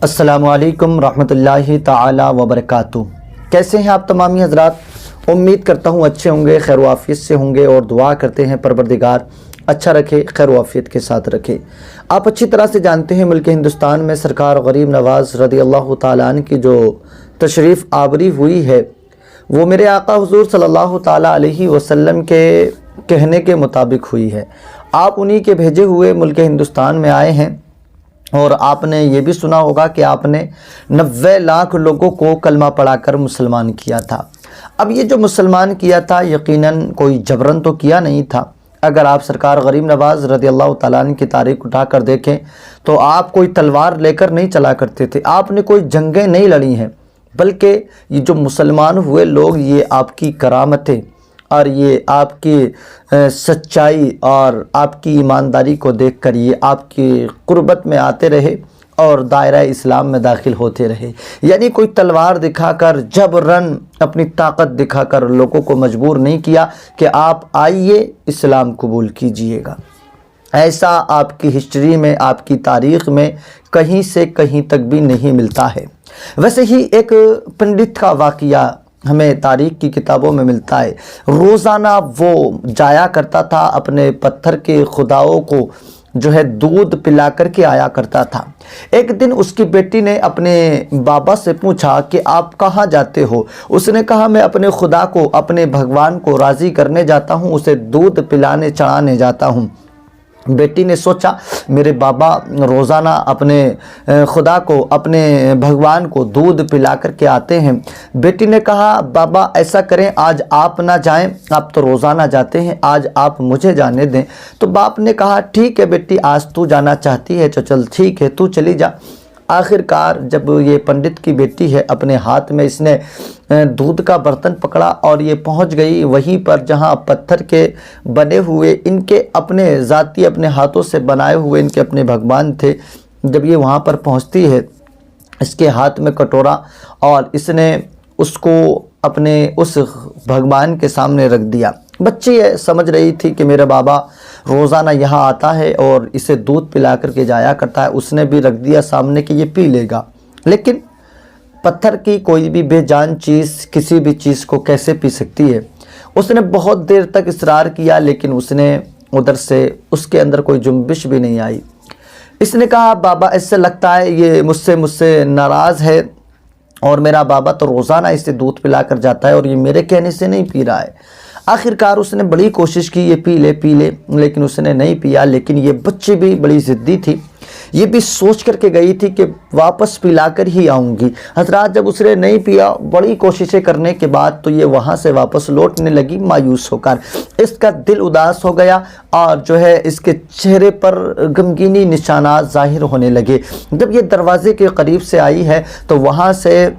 السلام علیکم رحمۃ اللہ تعالی وبرکاتہ۔ کیسے ہیں آپ تمامی حضرات؟ امید کرتا ہوں اچھے ہوں گے، خیر و عافیت سے ہوں گے، اور دعا کرتے ہیں پروردگار اچھا رکھے، خیر و عافیت کے ساتھ رکھے۔ آپ اچھی طرح سے جانتے ہیں ملک ہندوستان میں سرکار غریب نواز رضی اللہ تعالیٰ عنہ کی جو تشریف آوری ہوئی ہے وہ میرے آقا حضور صلی اللہ تعالیٰ علیہ وسلم کے کہنے کے مطابق ہوئی ہے۔ آپ انہی کے بھیجے ہوئے ملک ہندوستان میں آئے ہیں، اور آپ نے یہ بھی سنا ہوگا کہ آپ نے 90 لاکھ لوگوں کو کلمہ پڑھا کر مسلمان کیا تھا۔ اب یہ جو مسلمان کیا تھا یقیناً کوئی جبرن تو کیا نہیں تھا۔ اگر آپ سرکار غریب نواز رضی اللہ تعالیٰ عنہ کی تاریخ اٹھا کر دیکھیں تو آپ کوئی تلوار لے کر نہیں چلا کرتے تھے، آپ نے کوئی جنگیں نہیں لڑی ہیں، بلکہ یہ جو مسلمان ہوئے لوگ یہ آپ کی کرامتیں اور یہ آپ کی سچائی اور آپ کی ایمانداری کو دیکھ کر یہ آپ کی قربت میں آتے رہے اور دائرہ اسلام میں داخل ہوتے رہے۔ یعنی کوئی تلوار دکھا کر جبراً اپنی طاقت دکھا کر لوگوں کو مجبور نہیں کیا کہ آپ آئیے اسلام قبول کیجئے گا۔ ایسا آپ کی ہسٹری میں، آپ کی تاریخ میں کہیں سے کہیں تک بھی نہیں ملتا ہے۔ ویسے ہی ایک پنڈت کا واقعہ ہمیں تاریخ کی کتابوں میں ملتا ہے۔ روزانہ وہ جایا کرتا تھا، اپنے پتھر کے خداؤں کو جو ہے دودھ پلا کر کے آیا کرتا تھا۔ ایک دن اس کی بیٹی نے اپنے بابا سے پوچھا کہ آپ کہاں جاتے ہو؟ اس نے کہا میں اپنے خدا کو، اپنے بھگوان کو راضی کرنے جاتا ہوں، اسے دودھ پلانے چڑھانے جاتا ہوں۔ بیٹی نے سوچا میرے بابا روزانہ اپنے خدا کو، اپنے بھگوان کو دودھ پلا کر کے آتے ہیں۔ بیٹی نے کہا بابا ایسا کریں آج آپ نہ جائیں، آپ تو روزانہ جاتے ہیں، آج آپ مجھے جانے دیں۔ تو باپ نے کہا ٹھیک ہے بیٹی، آج تو جانا چاہتی ہے تو چل ٹھیک ہے تو چلی جا۔ آخر کار جب یہ پنڈت کی بیٹی ہے، اپنے ہاتھ میں اس نے دودھ کا برتن پکڑا اور یہ پہنچ گئی وہیں پر جہاں پتھر کے بنے ہوئے ان کے اپنے ذاتی اپنے ہاتھوں سے بنائے ہوئے ان کے اپنے بھگوان تھے۔ جب یہ وہاں پر پہنچتی ہے، اس کے ہاتھ میں کٹورا اور اس نے اس کو اپنے اس بھگوان کے سامنے رکھ دیا۔ بچی یہ سمجھ رہی تھی کہ میرا بابا روزانہ یہاں آتا ہے اور اسے دودھ پلا کر کے جایا کرتا ہے، اس نے بھی رکھ دیا سامنے کہ یہ پی لے گا۔ لیکن پتھر کی کوئی بھی بے جان چیز کسی بھی چیز کو کیسے پی سکتی ہے؟ اس نے بہت دیر تک اصرار کیا لیکن اس نے ادھر سے اس کے اندر کوئی جنبش بھی نہیں آئی۔ اس نے کہا بابا ایسے لگتا ہے یہ مجھ سے ناراض ہے، اور میرا بابا تو روزانہ اسے دودھ پلا کر جاتا ہے اور یہ میرے کہنے سے نہیں پی رہا ہے۔ آخر کار اس نے بڑی کوشش کی یہ پی لے، لیکن اس نے نہیں پیا۔ لیکن یہ بچی بھی بڑی ضدی تھی، یہ بھی سوچ کر کے گئی تھی کہ واپس پلا کر ہی آؤں گی۔ حضرات جب اس نے نہیں پیا، بڑی کوششیں کرنے کے بعد تو یہ وہاں سے واپس لوٹنے لگی مایوس ہو کر۔ اس کا دل اداس ہو گیا اور جو ہے اس کے چہرے پر غمگینی نشانات ظاہر ہونے لگے۔ جب یہ دروازے کے قریب سے آئی ہے تو وہاں سے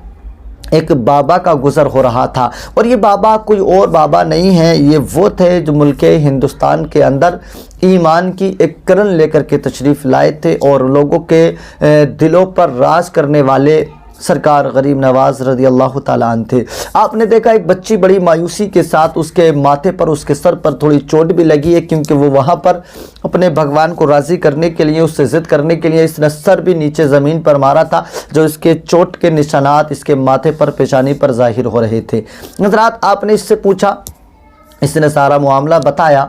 ایک بابا کا گزر ہو رہا تھا، اور یہ بابا کوئی اور بابا نہیں ہے، یہ وہ تھے جو ملک ہندوستان کے اندر ایمان کی ایک کرن لے کر کے تشریف لائے تھے اور لوگوں کے دلوں پر راز کرنے والے سرکار غریب نواز رضی اللہ تعالیٰ عنہ تھے۔ آپ نے دیکھا ایک بچی بڑی مایوسی کے ساتھ، اس کے ماتھے پر، اس کے سر پر تھوڑی چوٹ بھی لگی ہے، کیونکہ وہ وہاں پر اپنے بھگوان کو راضی کرنے کے لیے، اس سے ضد کرنے کے لیے اس نے سر بھی نیچے زمین پر مارا تھا، جو اس کے چوٹ کے نشانات اس کے ماتھے پر، پیشانی پر ظاہر ہو رہے تھے۔ حضرات آپ نے اس سے پوچھا، اس نے سارا معاملہ بتایا،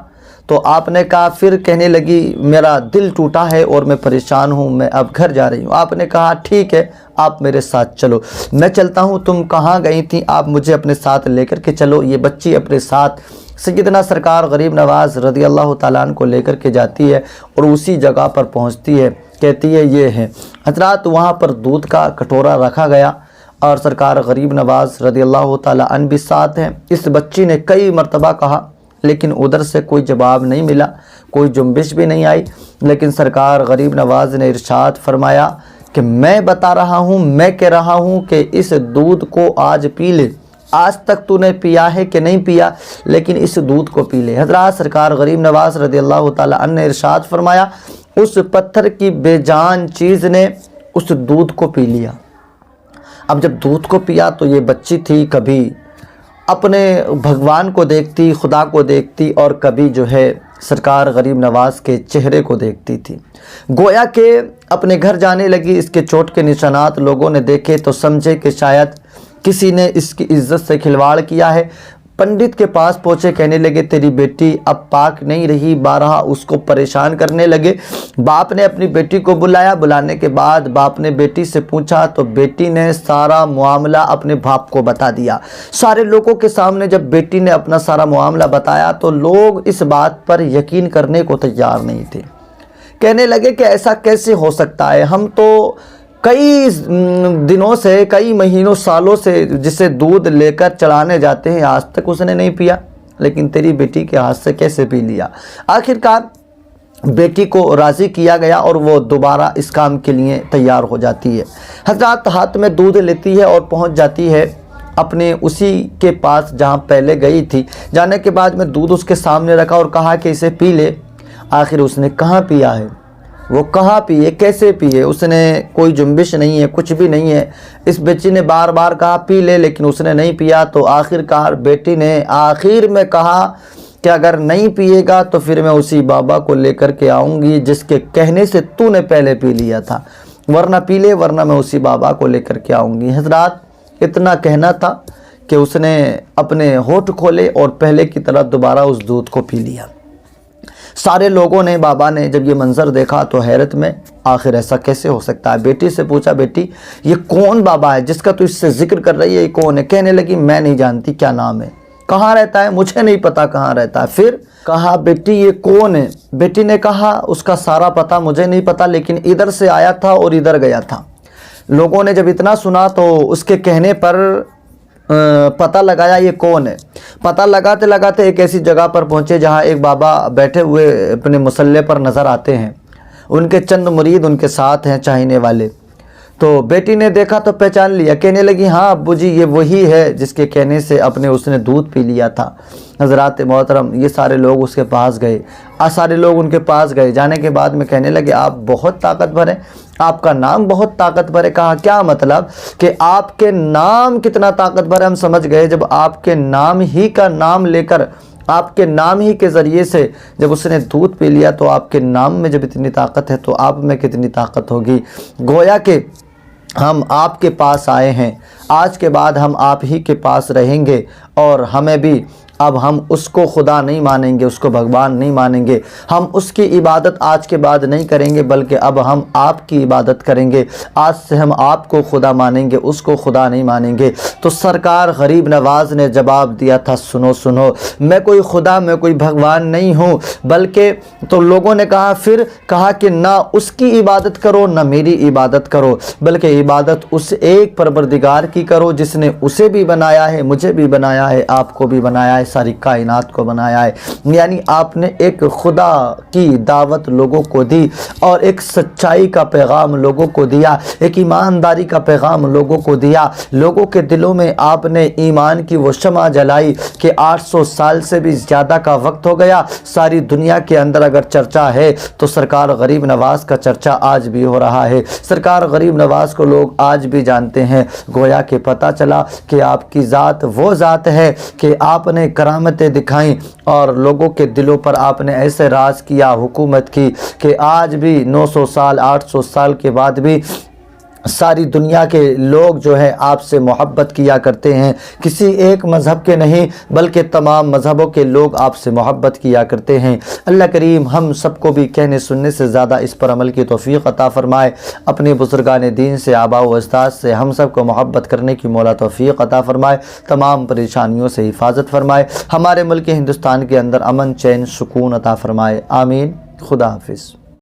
تو آپ نے کہا، پھر کہنے لگی میرا دل ٹوٹا ہے اور میں پریشان ہوں، میں اب گھر جا رہی ہوں۔ آپ نے کہا ٹھیک ہے آپ میرے ساتھ چلو، میں چلتا ہوں، تم کہاں گئی تھی آپ مجھے اپنے ساتھ لے کر کے چلو۔ یہ بچی اپنے ساتھ سیدنا سرکار غریب نواز رضی اللہ تعالیٰ عنہ کو لے کر کے جاتی ہے اور اسی جگہ پر پہنچتی ہے، کہتی ہے یہ ہے۔ حضرات وہاں پر دودھ کا کٹورا رکھا گیا اور سرکار غریب نواز رضی اللہ تعالیٰ عنہ بھی ساتھ ہیں۔ اس بچی نے کئی مرتبہ کہا لیکن ادھر سے کوئی جواب نہیں ملا، کوئی جنبش بھی نہیں آئی۔ لیکن سرکار غریب نواز نے ارشاد فرمایا کہ میں بتا رہا ہوں، میں کہہ رہا ہوں کہ اس دودھ کو آج پی لے، آج تک تو نے پیا ہے کہ نہیں پیا، لیکن اس دودھ کو پی لے۔ حضرات سرکار غریب نواز رضی اللہ تعالیٰ عنہ نے ارشاد فرمایا اس پتھر کی بے جان چیز نے اس دودھ کو پی لیا۔ اب جب دودھ کو پیا تو یہ بچی تھی، کبھی اپنے بھگوان کو دیکھتی، خدا کو دیکھتی، اور کبھی جو ہے سرکار غریب نواز کے چہرے کو دیکھتی تھی۔ گویا کہ اپنے گھر جانے لگی۔ اس کے چوٹ کے نشانات لوگوں نے دیکھے تو سمجھے کہ شاید کسی نے اس کی عزت سے کھلواڑ کیا ہے۔ پنڈت کے پاس پہنچے، کہنے لگے تیری بیٹی اب پاک نہیں رہی، بارہا اس کو پریشان کرنے لگے۔ باپ نے اپنی بیٹی کو بلایا، بلانے کے بعد باپ نے بیٹی سے پوچھا تو بیٹی نے سارا معاملہ اپنے باپ کو بتا دیا۔ سارے لوگوں کے سامنے جب بیٹی نے اپنا سارا معاملہ بتایا تو لوگ اس بات پر یقین کرنے کو تیار نہیں تھے۔ کہنے لگے کہ ایسا کیسے ہو سکتا ہے، ہم تو کئی دنوں سے، کئی مہینوں، سالوں سے جسے دودھ لے کر چڑھانے جاتے ہیں، آج تک اس نے نہیں پیا، لیکن تیری بیٹی کے ہاتھ سے کیسے پی لیا؟ آخرکار بیٹی کو راضی کیا گیا اور وہ دوبارہ اس کام کے لیے تیار ہو جاتی ہے۔ حضرات ہاتھ میں دودھ لیتی ہے اور پہنچ جاتی ہے اپنے اسی کے پاس جہاں پہلے گئی تھی۔ جانے کے بعد میں دودھ اس کے سامنے رکھا اور کہا کہ اسے پی لے۔ آخر اس نے کہاں پیا ہے، وہ کہاں پیے، کیسے پیے؟ اس نے کوئی جنبش نہیں ہے، کچھ بھی نہیں ہے۔ اس بچی نے بار بار کہا پی لے، لیکن اس نے نہیں پیا۔ تو آخرکار بیٹی نے آخر میں کہا کہ اگر نہیں پیے گا تو پھر میں اسی بابا کو لے کر کے آؤں گی جس کے کہنے سے تو نے پہلے پی لیا تھا، ورنہ پی لے، ورنہ میں اسی بابا کو لے کر کے آؤں گی۔ حضرات اتنا کہنا تھا کہ اس نے اپنے ہونٹ کھولے اور پہلے کی طرح دوبارہ اس دودھ کو پی لیا۔ سارے لوگوں نے، بابا نے جب یہ منظر دیکھا تو حیرت میں، آخر ایسا کیسے ہو سکتا ہے؟ بیٹی سے پوچھا بیٹی یہ کون بابا ہے جس کا تو اس سے ذکر کر رہی ہے، یہ کون ہے؟ کہنے لگی میں نہیں جانتی کیا نام ہے، کہاں رہتا ہے، مجھے نہیں پتا کہاں رہتا ہے۔ پھر کہا بیٹی یہ کون ہے؟ بیٹی نے کہا اس کا سارا پتہ مجھے نہیں پتا، لیکن ادھر سے آیا تھا اور ادھر گیا تھا۔ لوگوں نے جب اتنا سنا تو اس کے کہنے پر پتہ لگایا یہ کون ہے۔ پتہ لگاتے لگاتے ایک ایسی جگہ پر پہنچے جہاں ایک بابا بیٹھے ہوئے اپنے مصلے پر نظر آتے ہیں، ان کے چند مرید ان کے ساتھ ہیں چاہنے والے۔ تو بیٹی نے دیکھا تو پہچان لیا، کہنے لگی ہاں ابو جی یہ وہی ہے جس کے کہنے سے اس نے دودھ پی لیا تھا۔ حضرات محترم یہ سارے لوگ اس کے پاس گئے، سارے لوگ ان کے پاس گئے۔ جانے کے بعد میں کہنے لگے آپ بہت طاقتور ہیں، آپ کا نام بہت طاقتور ہے۔ کہا کیا مطلب؟ کہ آپ کے نام کتنا طاقتور ہے ہم سمجھ گئے، جب آپ کے نام ہی کا نام لے کر، آپ کے نام ہی کے ذریعے سے جب اس نے دودھ پی لیا تو آپ کے نام میں جب اتنی طاقت ہے تو آپ میں کتنی طاقت ہوگی۔ گویا کہ ہم آپ کے پاس آئے ہیں، آج کے بعد ہم آپ ہی کے پاس رہیں گے، اور ہمیں بھی اب ہم اس کو خدا نہیں مانیں گے، اس کو بھگوان نہیں مانیں گے، ہم اس کی عبادت آج کے بعد نہیں کریں گے، بلکہ اب ہم آپ کی عبادت کریں گے۔ آج سے ہم آپ کو خدا مانیں گے، اس کو خدا نہیں مانیں گے۔ تو سرکار غریب نواز نے جواب دیا تھا سنو سنو، میں کوئی خدا، میں کوئی بھگوان نہیں ہوں، بلکہ تو لوگوں نے کہا پھر کہا کہ نہ اس کی عبادت کرو نہ میری عبادت کرو، بلکہ عبادت اس ایک پروردگار کی کرو جس نے اسے بھی بنایا ہے، مجھے بھی بنایا ہے، آپ کو بھی بنایا ہے، ساری کائنات کو بنایا ہے۔ یعنی آپ نے ایک خدا کی دعوت لوگوں کو دی اور ایک سچائی کا پیغام لوگوں کو دیا، ایک ایمانداری کا پیغام لوگوں کو دیا۔ لوگوں کے دلوں میں آپ نے ایمان کی وہ شمع جلائی کہ 800 سال سے بھی زیادہ کا وقت ہو گیا، ساری دنیا کے اندر اگر چرچا ہے تو سرکار غریب نواز کا چرچا آج بھی ہو رہا ہے۔ سرکار غریب نواز کو لوگ آج بھی جانتے ہیں۔ گویا کہ پتہ چلا کہ آپ کی ذات وہ ذات ہے کہ آپ نے کرامتیں دکھائیں اور لوگوں کے دلوں پر آپ نے ایسے راز کیا، حکومت کی، کہ آج بھی 900 سال 800 سال کے بعد بھی ساری دنیا کے لوگ جو ہے آپ سے محبت کیا کرتے ہیں۔ کسی ایک مذہب کے نہیں بلکہ تمام مذہبوں کے لوگ آپ سے محبت کیا کرتے ہیں۔ اللہ کریم ہم سب کو بھی کہنے سننے سے زیادہ اس پر عمل کی توفیق عطا فرمائے، اپنے بزرگان دین سے، آباء و اجداد سے ہم سب کو محبت کرنے کی مولا توفیق عطا فرمائے، تمام پریشانیوں سے حفاظت فرمائے، ہمارے ملک ہندوستان کے اندر امن چین سکون عطا فرمائے، آمین۔ خدا حافظ۔